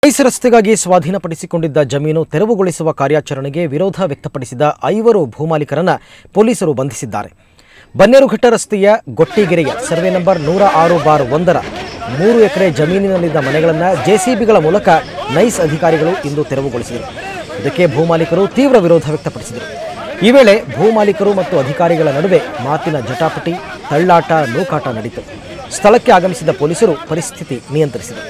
Nice ರಸ್ತೆಗಾಗಿ ಸ್ವಾಧೀನಪಡಿಸಿಕೊಂಡಿದ್ದ ಜಮೀನು ತೆರವುಗೊಳಿಸುವ ಕಾರ್ಯಾಚರಣೆಗೆ ವಿರೋಧ ವ್ಯಕ್ತಪಡಿಸಿದ 5 ಭೂಮಾಲೀಕರನ್ನು ಪೊಲೀಸರು ಬಂಧಿಸಿದ್ದಾರೆ. ಬನ್ನೇರುಘಟ್ಟ ರಸ್ತೆಯ ಗೊಟ್ಟಿಗೆರೆಯ ಸರ್ವೆ ನಂಬರ್ 106/1ರ 3 ಎಕರೆ ಜಮೀನಿನಲ್ಲಿದ್ದ ಮನೆಗಳನ್ನು ಜೆಸಿಬಿಗಳ ಮೂಲಕ ನೈಸ್ ಅಧಿಕಾರಿಗಳು ಇಂದು ತೆರವುಗೊಳಿಸಿದರು. ಇದಕ್ಕೆ ಭೂಮಾಲೀಕರು ತೀವ್ರ ವಿರೋಧ ವ್ಯಕ್ತಪಡಿಸಿದರು. ಈ ವೇಳೆ ಭೂಮಾಲೀಕರು ಮತ್ತು ಅಧಿಕಾರಿಗಳ ನಡುವೆ ಮಾತಿನ ಜಟಾಪಟಿ, ತಳ್ಳಾಟ, ನೂಕಾಟ ನಡೆಯಿತು. ಸ್ಥಳಕ್ಕೆ ಆಗಮಿಸಿದ ಪೊಲೀಸರು ಪರಿಸ್ಥಿತಿ ನಿಯಂತ್ರಿಸಿದರು.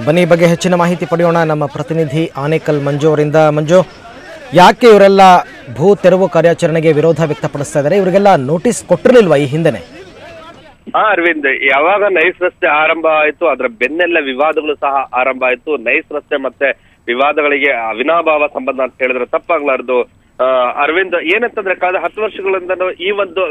ಬನ್ನಿ ಬಗ್ಗೆ ಹೆಚ್ಚಿನ ಮಾಹಿತಿ ಪಡೆಯೋಣ ನಮ್ಮ ಪ್ರತಿನಿಧಿ ಆನೇಕಲ್ ಮಂಜು ಅವರಿಂದ. ಮಂಜು, ಯಾಕೆ ಇವರೆಲ್ಲ ಭೂ ತೆರವು ಕಾರ್ಯಾಚರಣೆಗೆ ವಿರೋಧ ವ್ಯಕ್ತಪಡಿಸ್ತಾ ಇದ್ದಾರೆ? ಇವರಿಗೆಲ್ಲ ನೋಟಿಸ್ ಕೊಟ್ಟಿರಲಿಲ್ವಾ ಈ ಹಿಂದೆನೆ? ಅರವಿಂದ್, ಯಾವಾಗ ನೈಸ್ ರಸ್ತೆ ಆರಂಭ ಆಯ್ತು ಅದರ ಬೆನ್ನೆಲ್ಲ ವಿವಾದಗಳು ಸಹ ಆರಂಭ ಆಯ್ತು. ನೈಸ್ ರಸ್ತೆ ಮತ್ತೆ ವಿವಾದಗಳಿಗೆ ಅವಿನಾಭಾವ ಸಂಬಂಧ ಅಂತ ಹೇಳಿದ್ರೆ ತಪ್ಪಾಗ್ಲಾರ್ದು. ಅರವಿಂದ್, ಏನಂತಂದ್ರೆ ಕಳೆದ 10 ವರ್ಷಗಳಿಂದ ಈ ಒಂದು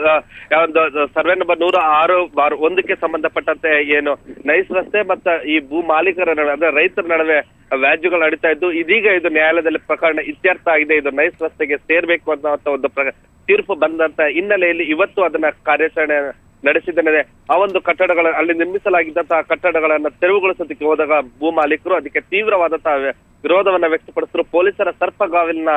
ಸರ್ವೆ ನಂಬರ್ 106/1ಕ್ಕೆ ಸಂಬಂಧಪಟ್ಟಂತೆ ಏನು ನೈಸ್ ರಸ್ತೆ ಮತ್ತೆ ಈ ಭೂ ಮಾಲೀಕರ ನಡುವೆ ಅಂದ್ರೆ ರೈತರ ನಡುವೆ ವ್ಯಾಜ್ಯಗಳು ನಡೀತಾ ಇದ್ದು, ಇದೀಗ ಇದು ನ್ಯಾಯಾಲಯದಲ್ಲಿ ಪ್ರಕರಣ ಇತ್ಯರ್ಥ ಆಗಿದೆ. ಇದು ನೈಸ್ ರಸ್ತೆಗೆ ಸೇರ್ಬೇಕು ಅನ್ನೋ ಒಂದು ತೀರ್ಪು ಬಂದಂತ ಹಿನ್ನೆಲೆಯಲ್ಲಿ ಇವತ್ತು ಅದನ್ನ ಕಾರ್ಯಾಚರಣೆ ನಡೆಸಿದ್ದೇನೆ. ಆ ಒಂದು ಕಟ್ಟಡಗಳ ಅಲ್ಲಿ ನಿರ್ಮಿಸಲಾಗಿದ್ದಂತಹ ಕಟ್ಟಡಗಳನ್ನ ತೆರವುಗೊಳಿಸೋದಕ್ಕೆ ಹೋದಾಗ ಭೂ ಮಾಲೀಕರು ಅದಕ್ಕೆ ತೀವ್ರವಾದಂತಹ ವಿರೋಧವನ್ನ ವ್ಯಕ್ತಪಡಿಸಿದ್ರು. ಪೊಲೀಸರ ಸರ್ಪಗಾವಲಿನ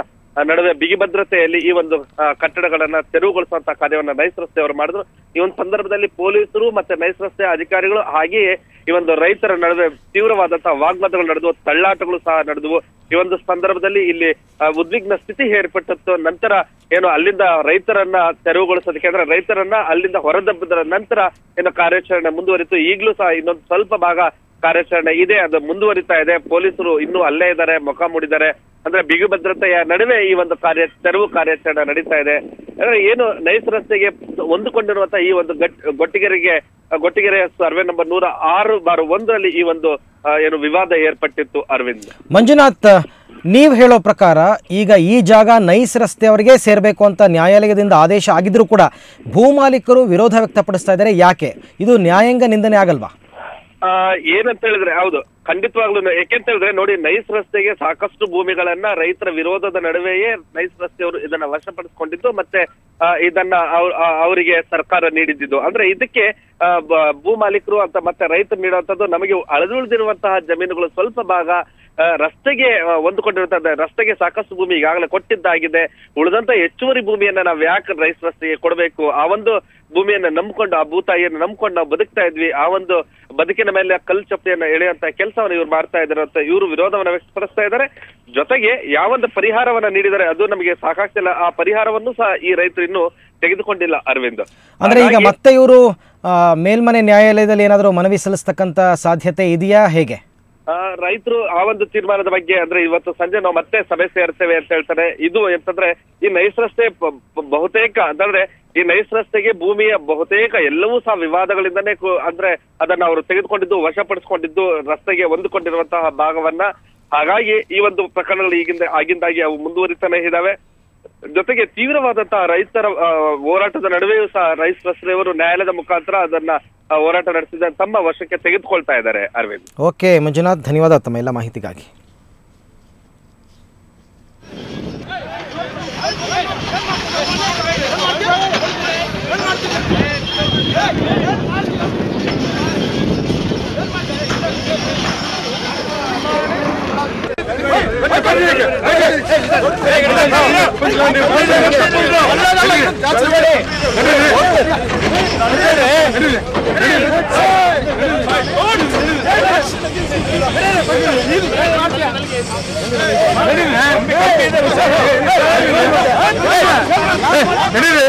ನಡುವೆ ಬಿಗಿ ಭದ್ರತೆಯಲ್ಲಿ ಈ ಒಂದು ಕಟ್ಟಡಗಳನ್ನ ತೆರವುಗೊಳಿಸುವಂತಹ ಕಾರ್ಯವನ್ನ ನೈಸ್ ರಸ್ತೆ ಅವರು ಮಾಡಿದ್ರು. ಈ ಒಂದು ಸಂದರ್ಭದಲ್ಲಿ ಪೊಲೀಸರು ಮತ್ತೆ ನೈಸ್ ರಸ್ತೆ ಅಧಿಕಾರಿಗಳು ಹಾಗೆಯೇ ಈ ಒಂದು ರೈತರ ನಡುವೆ ತೀವ್ರವಾದಂತಹ ವಾಗ್ವಾದಗಳು ನಡೆದವು, ತಳ್ಳಾಟಗಳು ಸಹ ನಡೆದವು. ಈ ಒಂದು ಸಂದರ್ಭದಲ್ಲಿ ಇಲ್ಲಿ ಉದ್ವಿಗ್ನ ಸ್ಥಿತಿ ಏರ್ಪಟ್ಟಿತ್ತು. ನಂತರ ಏನು ಅಲ್ಲಿಂದ ರೈತರನ್ನ ತೆರವುಗೊಳಿಸೋದಕ್ಕೆ ಅಂದ್ರೆ ರೈತರನ್ನ ಅಲ್ಲಿಂದ ಹೊರದಬ್ಬಿದ ನಂತರ ಏನು ಕಾರ್ಯಾಚರಣೆ ಮುಂದುವರಿತು. ಈಗಲೂ ಸಹ ಇನ್ನೊಂದು ಸ್ವಲ್ಪ ಭಾಗ ಕಾರ್ಯಾಚರಣೆ ಇದೆ, ಅದು ಮುಂದುವರಿತಾ ಇದೆ. ಪೊಲೀಸರು ಇನ್ನೂ ಅಲ್ಲೇ ಇದ್ದಾರೆ, ಮುಖ ಮೂಡಿದ್ದಾರೆ. ಅಂದ್ರೆ ಬಿಗಿ ಭದ್ರತೆಯ ನಡುವೆ ಈ ಒಂದು ತೆರವು ಕಾರ್ಯಾಚರಣೆ ನಡೀತಾ ಇದೆ. ಅಂದ್ರೆ ಏನು ನೈಸ್ ರಸ್ತೆಗೆ ಹೊಂದಿಕೊಂಡಿರುವಂತಹ ಈ ಒಂದು ಗೊಟ್ಟಿಗೆರೆಯ ಸರ್ವೆ ನಂಬರ್ 106/1ರಲ್ಲಿ ಈ ಒಂದು ಏನು ವಿವಾದ ಏರ್ಪಟ್ಟಿತ್ತು. ಅರವಿಂದ್, ಮಂಜುನಾಥ್, ನೀವು ಹೇಳೋ ಪ್ರಕಾರ ಈಗ ಈ ಜಾಗ ನೈಸ್ ರಸ್ತೆ ಅವರಿಗೆ ಸೇರ್ಬೇಕು ಅಂತ ನ್ಯಾಯಾಲಯದಿಂದ ಆದೇಶ ಆಗಿದ್ರು ಕೂಡ ಭೂಮಾಲೀಕರು ವಿರೋಧ ವ್ಯಕ್ತಪಡಿಸ್ತಾ ಇದ್ದಾರೆ. ಯಾಕೆ? ಇದು ನ್ಯಾಯಾಂಗ ನಿಂದನೆ ಆಗಲ್ವಾ? ಏನಂತ ಹೇಳಿದ್ರೆ ಹೌದು, ಖಂಡಿತವಾಗ್ಲೂ. ಯಾಕೆಂತ ಹೇಳಿದ್ರೆ ನೋಡಿ, ನೈಸ್ ರಸ್ತೆಗೆ ಸಾಕಷ್ಟು ಭೂಮಿಗಳನ್ನ ರೈತರ ವಿರೋಧದ ನಡುವೆಯೇ ನೈಸ್ ರಸ್ತೆಯವರು ಇದನ್ನ ವಶಪಡಿಸಿಕೊಂಡಿದ್ದು ಮತ್ತೆ ಇದನ್ನ ಅವರಿಗೆ ಸರ್ಕಾರ ನೀಡಿದ್ದು. ಅಂದ್ರೆ ಇದಕ್ಕೆ ಭೂ ಮಾಲೀಕರು ಅಂತ ಮತ್ತೆ ರೈತರು ನೀಡುವಂತದ್ದು ನಮಗೆ ಅಳದುಳಿದಿರುವಂತಹ ಜಮೀನುಗಳು ಸ್ವಲ್ಪ ಭಾಗ ರಸ್ತೆಗೆ ಹೊಂದಿಕೊಂಡಿರುತ್ತದೆ. ರಸ್ತೆಗೆ ಸಾಕಷ್ಟು ಭೂಮಿ ಈಗಾಗಲೇ ಕೊಟ್ಟಿದ್ದಾಗಿದೆ. ಉಳಿದಂತ ಹೆಚ್ಚುವರಿ ಭೂಮಿಯನ್ನ ನಾವು ಯಾಕೆ ನೈಸ್ ರಸ್ತೆಗೆ ಕೊಡಬೇಕು? ಆ ಒಂದು ಭೂಮಿಯನ್ನ ನಂಬ್ಕೊಂಡು, ಆ ಭೂತಾಯಿಯನ್ನು ನಂಬ್ಕೊಂಡು ನಾವು ಬದುಕ್ತಾ ಇದ್ವಿ. ಆ ಒಂದು ಬದುಕಿನ ಮೇಲೆ ಕಲ್ಲು ಚಪ್ಪಡಿಯನ್ನ ಎಳೆಯುವಂತ ಕೆಲಸವನ್ನು ಇವ್ರು ಮಾಡ್ತಾ ಇದ್ದಾರೆ ಅಂತ ಇವರು ವಿರೋಧವನ್ನ ವ್ಯಕ್ತಪಡಿಸ್ತಾ ಇದ್ದಾರೆ. ಜೊತೆಗೆ ಯಾವೊಂದು ಪರಿಹಾರವನ್ನ ನೀಡಿದರೆ ಅದು ನಮಗೆ ಸಾಕಾಗ್ತಿಲ್ಲ. ಆ ಪರಿಹಾರವನ್ನು ಸಹ ಈ ರೈತರು ಇನ್ನೂ ತೆಗೆದುಕೊಂಡಿಲ್ಲ. ಅರವಿಂದ್, ಅಂದ್ರೆ ಈಗ ಮತ್ತೆ ಇವರು ಮೇಲ್ಮನೆ ನ್ಯಾಯಾಲಯದಲ್ಲಿ ಏನಾದರೂ ಮನವಿ ಸಲ್ಲಿಸ್ತಕ್ಕಂತ ಸಾಧ್ಯತೆ ಇದೆಯಾ? ಹೇಗೆ? ರೈತರು ಆ ಒಂದು ತೀರ್ಮಾನದ ಬಗ್ಗೆ ಅಂದ್ರೆ ಇವತ್ತು ಸಂಜೆ ನಾವು ಮತ್ತೆ ಸಭೆ ಸೇರ್ತೇವೆ ಅಂತ ಹೇಳ್ತಾರೆ. ಇದು ಎಂತಂದ್ರೆ ಈ ನೈಸ್ ರಸ್ತೆ ಬಹುತೇಕ ಅಂತಂದ್ರೆ ಈ ನೈಸ್ ರಸ್ತೆಗೆ ಭೂಮಿಯ ಬಹುತೇಕ ಎಲ್ಲವೂ ಸಹ ವಿವಾದಗಳಿಂದನೇ ಅಂದ್ರೆ ಅದನ್ನ ಅವರು ತೆಗೆದುಕೊಂಡಿದ್ದು, ವಶಪಡಿಸಿಕೊಂಡಿದ್ದು ರಸ್ತೆಗೆ ಹೊಂದಿಕೊಂಡಿರುವಂತಹ ಭಾಗವನ್ನ. ಹಾಗಾಗಿ ಈ ಒಂದು ಪ್ರಕರಣಗಳು ಆಗಿಂದಾಗಿ ಅವು ಮುಂದುವರಿತಾನೆ ಇದಾವೆ. ಜೊತೆಗೆ ತೀವ್ರವಾದಂತಹ ರೈತರ ಹೋರಾಟದ ನಡುವೆಯೂ ಸಹ ನೈಸ್ ರಸ್ತೆಯವರು ನ್ಯಾಯಾಲಯದ ಮುಖಾಂತರ ಅದನ್ನ ಹೋರಾಟ ನಡೆಸಿದ ತಮ್ಮ ವಶಕ್ಕೆ ತೆಗೆದುಕೊಳ್ತಾ ಇದ್ದಾರೆ. ಅರವಿಂದ್, ಓಕೆ ಮಂಜುನಾಥ್, ಧನ್ಯವಾದ ತಮ್ಮ ಎಲ್ಲ ಮಾಹಿತಿಗಾಗಿ. Hey! ನಡೀರಿ